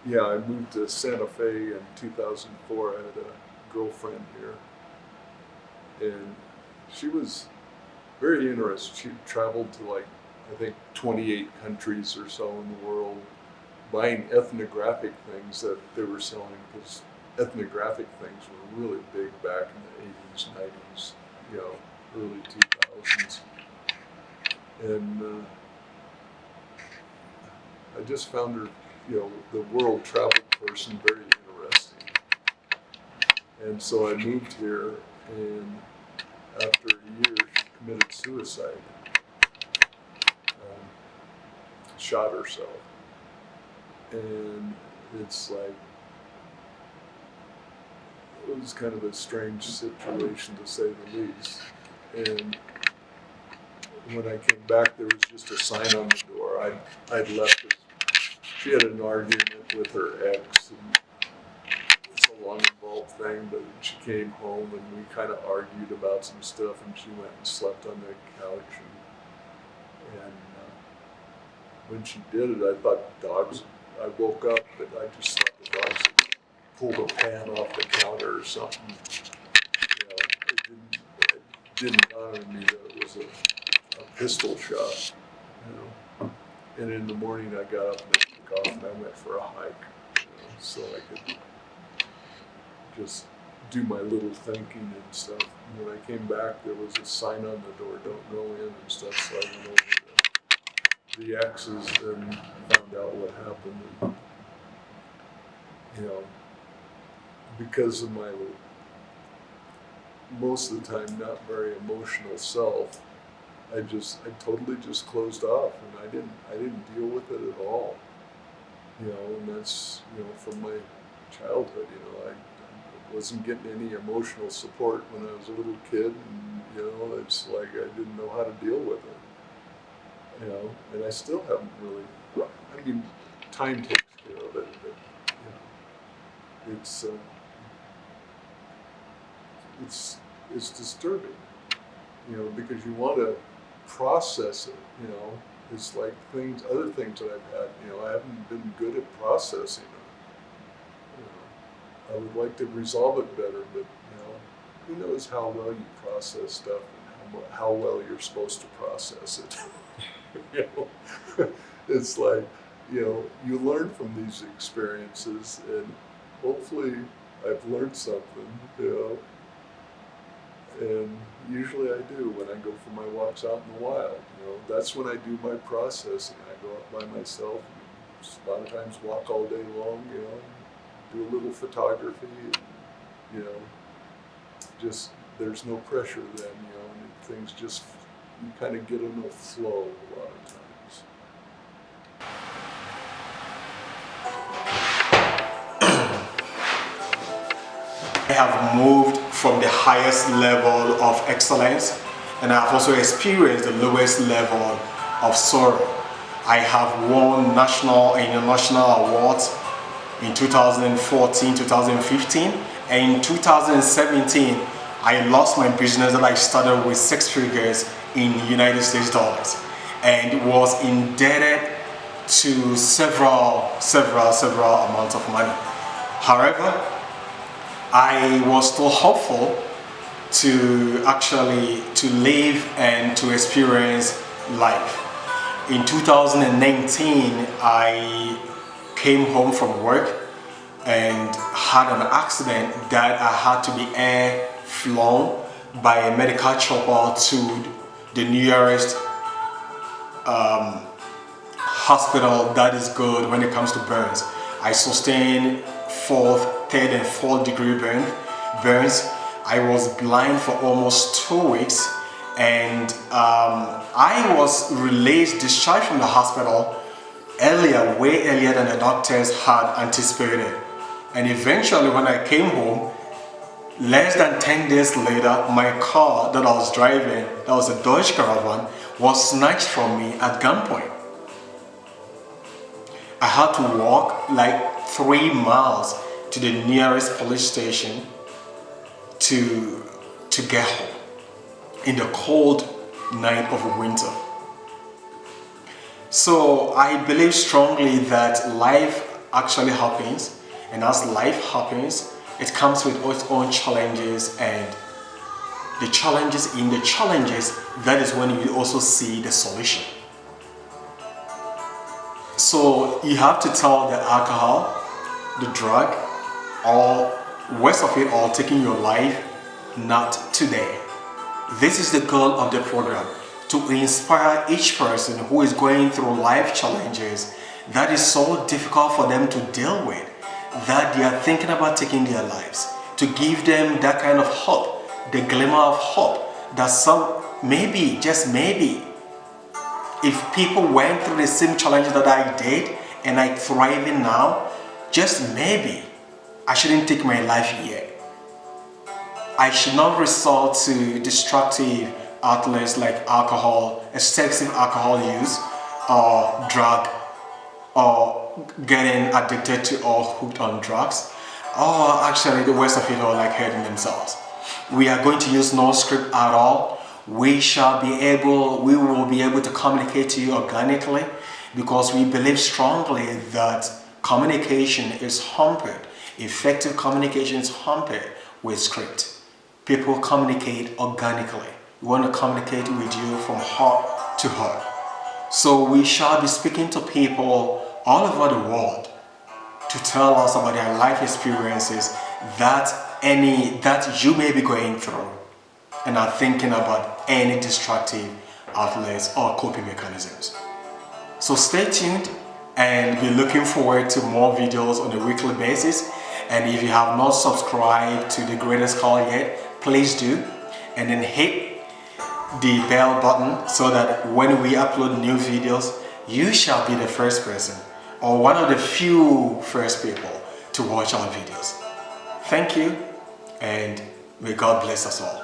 Yeah, I moved to Santa Fe in 2004. I had a girlfriend here, and she was very interested. She traveled to like, I think, 28 countries or so in the world, buying ethnographic things that they were selling, because ethnographic things were really big back in the 80s, 90s, early 2000s. And I just found her, the world travel person, very interesting. And so I moved here, and after a year, she committed suicide, shot herself. And it's like, it was kind of a strange situation to say the least. And when I came back, there was just a sign on the door. I'd left this. She had an argument with her ex, and it's a long involved thing, but she came home and we kind of argued about some stuff, and she went and slept on the couch. And when she did it, I thought dogs, I woke up, but I just thought the dogs had pulled a pan off the counter or something. It didn't dawn on me that it was a pistol shot. And in the morning I got up and I took off and I went for a hike, so I could just do my little thinking and stuff. And when I came back, there was a sign on the door, "Don't go in," and stuff. So I went over to the exes and found out what happened. And, because of my most of the time not very emotional self, I totally just closed off, and I didn't deal with it at all. And that's, from my childhood. I wasn't getting any emotional support when I was a little kid, and it's like I didn't know how to deal with it. And I still haven't really. I mean, time takes care of it, but it's disturbing. Because you want to process it. It's like other things that I've had. I haven't been good at processing it. I would like to resolve it better, but who knows how well you process stuff and how well you're supposed to process it. It's like, you learn from these experiences, and hopefully I've learned something. And usually I do when I go for my walks out in the wild. That's when I do my processing. I go out by myself, and a lot of times walk all day long, do a little photography, and, just, there's no pressure then, and things just, you kind of get in a flow a lot of times. I have moved from the highest level of excellence, and I have also experienced the lowest level of sorrow. I have won national and international awards in 2014, 2015, and in 2017 I lost my business that I started with 6 figures in United States dollars, and was indebted to several amounts of money. However, I was still hopeful to live and to experience life. In 2019, I came home from work and had an accident that I had to be air flown by a medical chopper to the nearest hospital that is good when it comes to burns. I sustained 4th, 3rd and 4th degree burns. I was blind for almost 2 weeks, and I was discharged from the hospital way earlier than the doctors had anticipated. And eventually when I came home, less than 10 days later, my car that I was driving, that was a Dodge Caravan, was snatched from me at gunpoint. I had to walk like 3 miles to the nearest police station to get home in the cold night of winter. So I believe strongly that life actually happens, and as life happens, it comes with its own challenges, and the challenges, that is when you also see the solution. So you have to tell the alcohol, the drug, or worst of it all, taking your life, not today. This is the goal of the program, to inspire each person who is going through life challenges that is so difficult for them to deal with, that they are thinking about taking their lives, to give them that kind of hope, the glimmer of hope that maybe, just maybe, if people went through the same challenges that I did and I'm thriving now, just maybe I shouldn't take my life yet. I should not resort to destructive outlets like alcohol, excessive alcohol use, or drug, or getting addicted to or hooked on drugs, or actually the worst of it all, like hurting themselves. We are going to use no script at all. We will be able to communicate to you organically, because we believe strongly that communication is hampered. Effective communication is hampered with script. People communicate organically. We want to communicate with you from heart to heart. So we shall be speaking to people all over the world to tell us about their life experiences that you may be going through, and are thinking about any destructive outlets or coping mechanisms. So stay tuned and be looking forward to more videos on a weekly basis. And if you have not subscribed to the Greatest Call yet, please do, and then hit the bell button so that when we upload new videos, you shall be the first person, or one of the few first people, to watch our videos. Thank you, and may God bless us all.